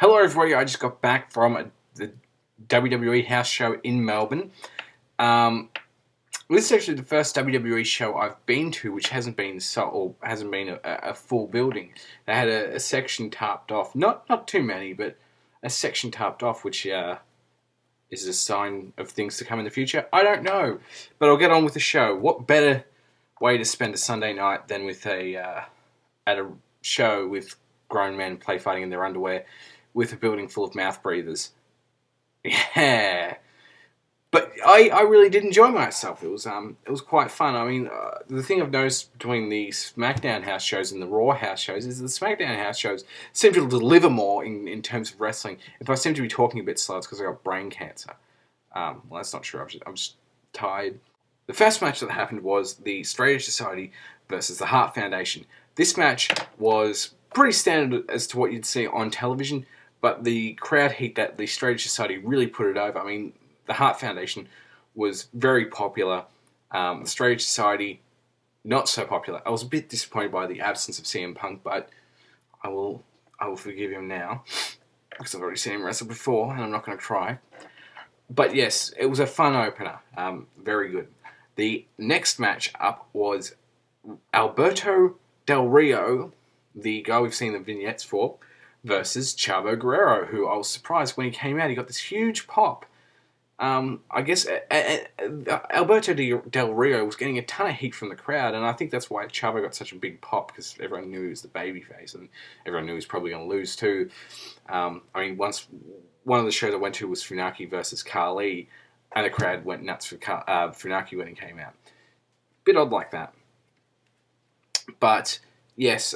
Hello everybody, I just got back from the WWE house show in Melbourne. This is actually the first WWE show I've been to which hasn't been a full building. They had a section tarped off, not too many, but a section tarped off, which is a sign of things to come in the future. I don't know, but I'll get on with the show. What better way to spend a Sunday night than with at a show with grown men play fighting in their underwear with a building full of mouth breathers. Yeah. But I really did enjoy myself. It was quite fun. I mean, the thing I've noticed between the SmackDown house shows and the Raw house shows is the SmackDown house shows seem to deliver more in terms of wrestling. If I seem to be talking a bit slow, it's because I got brain cancer. Well, that's not true. I'm just tired. The first match that happened was the Straight Edge Society versus the Hart Foundation. This match was pretty standard as to what you'd see on television, but the crowd heat that the Straight Edge Society really put it over. I mean, the Hart Foundation was very popular. The Straight Edge Society, not so popular. I was a bit disappointed by the absence of CM Punk, but I will forgive him now because I've already seen him wrestle before, and I'm not going to cry. But yes, it was a fun opener. Very good. The next match up was Alberto Del Rio, the guy we've seen the vignettes for, versus Chavo Guerrero, who I was surprised when he came out. He got this huge pop. I guess Alberto Del Rio was getting a ton of heat from the crowd, and I think that's why Chavo got such a big pop, because everyone knew he was the babyface, and everyone knew he was probably going to lose too. I mean, once one of the shows I went to was Funaki versus Khali, and the crowd went nuts for Funaki when he came out. Bit odd like that. But yes,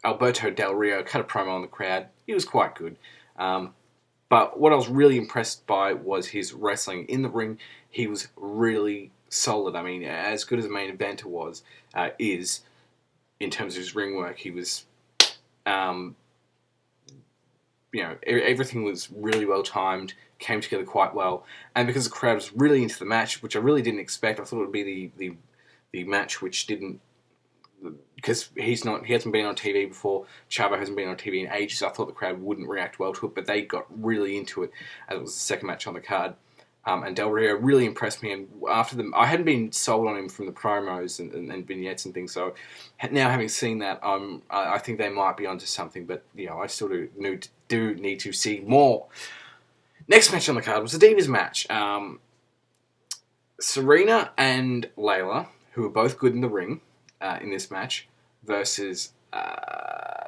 Alberto Del Rio cut a promo on the crowd. He was quite good. But what I was really impressed by was his wrestling in the ring. He was really solid. I mean, as good as a main eventer is in terms of his ring work. He was, everything was really well timed, came together quite well, and because the crowd was really into the match, which I really didn't expect. I thought it would be the match which didn't. Because he hasn't been on TV before. Chavo hasn't been on TV in ages. I thought the crowd wouldn't react well to it, but they got really into it, as it was the second match on the card. And Del Rio really impressed me. And I hadn't been sold on him from the promos and vignettes and things. So now having seen that, I think they might be onto something. But I still do need to see more. Next match on the card was the Divas match. Serena and Layla, who were both good in the ring. In this match, versus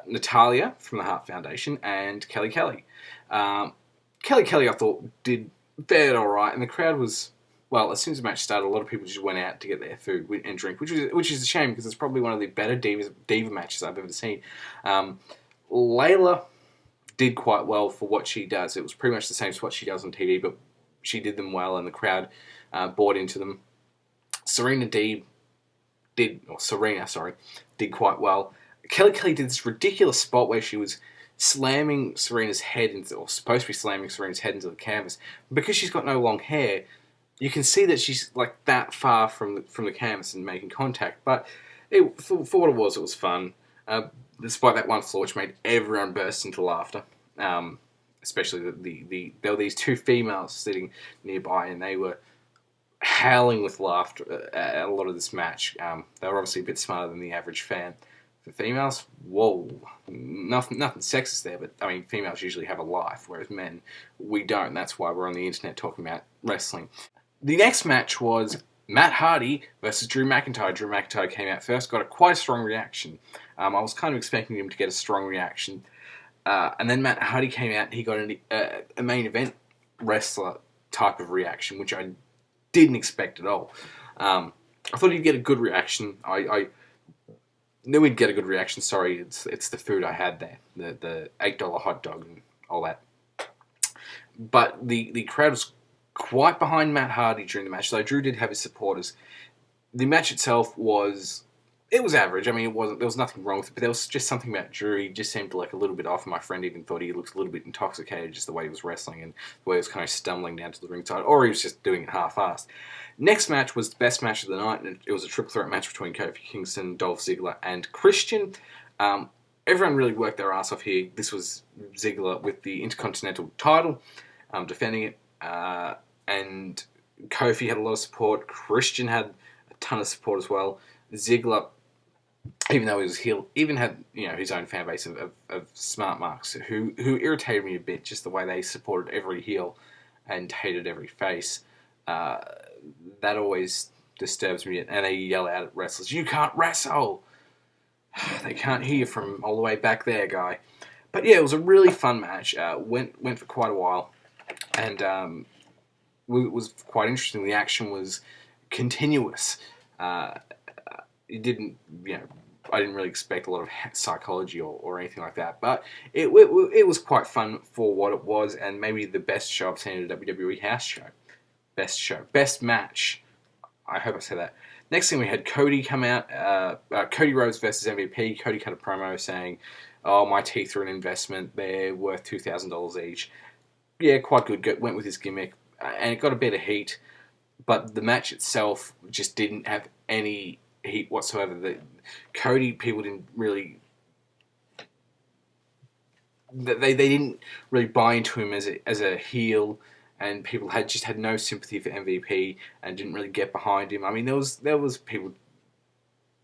Natalia from the Hart Foundation and Kelly Kelly. Kelly I thought did fairly alright, and the crowd was, well, as soon as the match started, a lot of people just went out to get their food and drink, which is a shame, because it's probably one of the better diva matches I've ever seen. Layla did quite well for what she does. It was pretty much the same as what she does on TV, but she did them well, and the crowd bought into them. Serena did quite well. Kelly did this ridiculous spot where she was slamming Serena's head or supposed to be slamming Serena's head into the canvas. Because she's got no long hair, you can see that she's like that far from the canvas and making contact. But for what it was fun. Despite that one flaw, which made everyone burst into laughter. Especially there were these two females sitting nearby, and they were howling with laughter at a lot of this match. They were obviously a bit smarter than the average fan. For females, whoa, nothing sexist there, but I mean, females usually have a life, whereas men, we don't. That's why we're on the internet talking about wrestling. The next match was Matt Hardy versus Drew McIntyre. Drew McIntyre came out first, got quite a strong reaction. I was kind of expecting him to get a strong reaction. And then Matt Hardy came out and he got a main event wrestler type of reaction, which I didn't expect at all. I thought he'd get a good reaction. I knew he'd get a good reaction. Sorry, it's the food I had there. The $8 hot dog and all that. But the crowd was quite behind Matt Hardy during the match, though Drew did have his supporters. The match itself was average. I mean, there was nothing wrong with it, but there was just something about Drew. He just seemed like a little bit off. My friend even thought he looked a little bit intoxicated, just the way he was wrestling and the way he was kind of stumbling down to the ringside, or he was just doing it half-assed. Next match was the best match of the night, and it was a triple threat match between Kofi Kingston, Dolph Ziggler, and Christian. everyone really worked their ass off here. This was Ziggler with the Intercontinental title, defending it, and Kofi had a lot of support. Christian had a ton of support as well. Ziggler, even though he was heel, even had his own fan base of smart marks who irritated me a bit, just the way they supported every heel and hated every face. That always disturbs me. And they yell out at wrestlers, "You can't wrestle!" They can't hear from all the way back there, guy. But yeah, it was a really fun match. Went for quite a while, and it was quite interesting. The action was continuous. It didn't, I didn't really expect a lot of psychology or anything like that, but it was quite fun for what it was, and maybe the best show I've seen at a WWE house show. Best match. I hope I said that. Next thing, we had Cody come out, Cody Rhodes versus MVP. Cody cut a promo saying, "Oh, my teeth are an investment. They're worth $2,000 each." Yeah, quite good. Went with his gimmick, and it got a bit of heat, but the match itself just didn't have any heat whatsoever. Cody, people didn't really... They didn't really buy into him as a heel, and people had no sympathy for MVP and didn't really get behind him. I mean, there was people,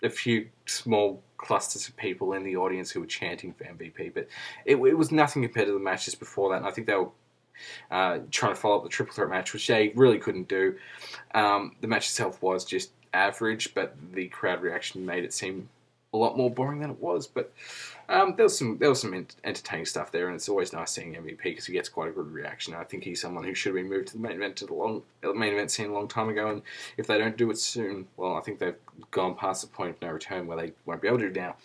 a few small clusters of people in the audience who were chanting for MVP, but it was nothing compared to the matches before that, and I think they were trying to follow up the triple threat match, which they really couldn't do. The match itself was just average, but the crowd reaction made it seem a lot more boring than it was. But there was some entertaining stuff there, and it's always nice seeing MVP because he gets quite a good reaction. I think he's someone who should have been moved to the main event scene a long time ago, and if they don't do it soon, well, I think they've gone past the point of no return where they won't be able to do now.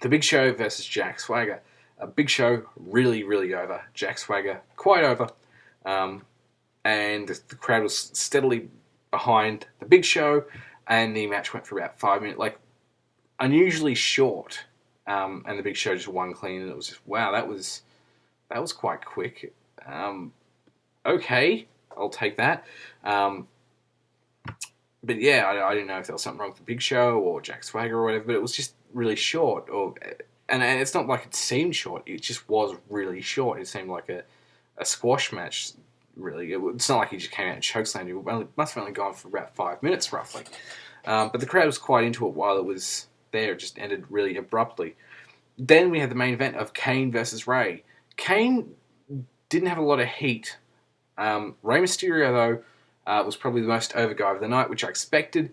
The Big Show versus Jack Swagger. Big Show really, really over. Jack Swagger quite over, and the crowd was steadily behind the Big Show, and the match went for about 5 minutes, like unusually short. And the Big Show just won clean, and it was just, wow, that was quite quick. Okay, I'll take that. But yeah, I didn't know if there was something wrong with the Big Show or Jack Swagger or whatever, but it was just really short. And it's not like it seemed short, it just was really short. It seemed like a squash match, really. It's not like he just came out and chokeslammed. It must have only gone for about 5 minutes, roughly. But the crowd was quite into it while it was there. It just ended really abruptly. Then we had the main event of Kane versus Rey. Kane didn't have a lot of heat. Rey Mysterio, though, was probably the most over guy of the night, which I expected.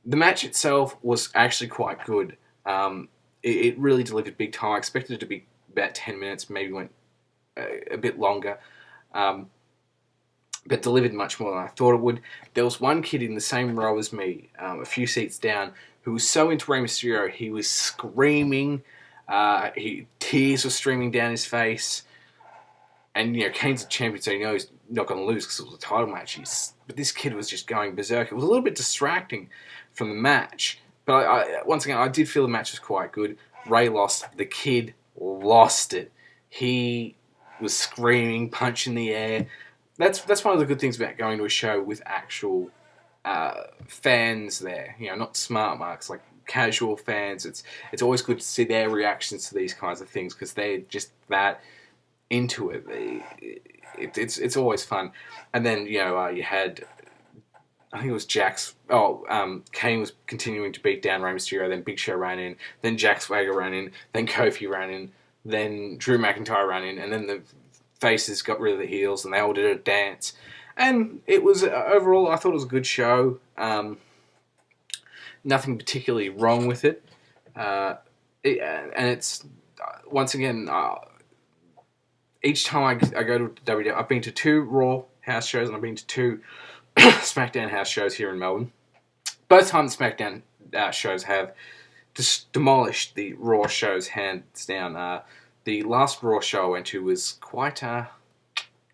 The match itself was actually quite good. It really delivered big time. I expected it to be about 10 minutes, maybe went a bit longer. But delivered much more than I thought it would. There was one kid in the same row as me, a few seats down, who was so into Rey Mysterio, he was screaming. Tears were streaming down his face. And, Kane's a champion, so he's not going to lose because it was a title match. But this kid was just going berserk. It was a little bit distracting from the match. But once again, I did feel the match was quite good. Rey lost. The kid lost it. He was screaming, punching the air. That's one of the good things about going to a show with actual fans there. Not smart marks, like casual fans. It's always good to see their reactions to these kinds of things because they're just that into it. It's always fun. And then you had, I think it was Kane was continuing to beat down Rey Mysterio. Then Big Show ran in. Then Jack Swagger ran in. Then Kofi ran in. Then Drew McIntyre ran in. And then the faces got rid of the heels, and they all did a dance. And it was overall, I thought it was a good show. Nothing particularly wrong with it. And it's once again, each time I go to WWE, I've been to 2 Raw house shows and I've been to 2 SmackDown house shows here in Melbourne. Both times the SmackDown shows have just demolished the Raw shows hands down. The last Raw show I went to was quite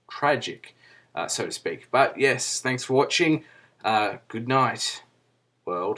tragic, so to speak. But yes, thanks for watching. Good night, world.